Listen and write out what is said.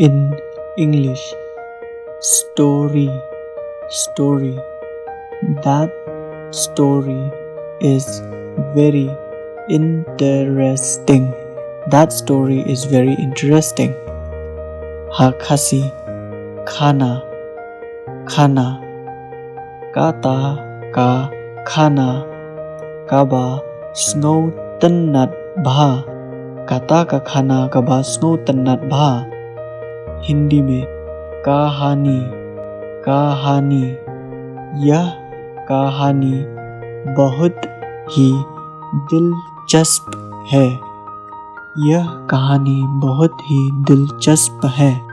In English, story. That story is very interesting. Khasi, Khana, kata ka Khana, kaba sngewbha, kata का खाना कबा sngewbha. Hindi में कहानी, यह कहानी बहुत ही दिलचस्प है।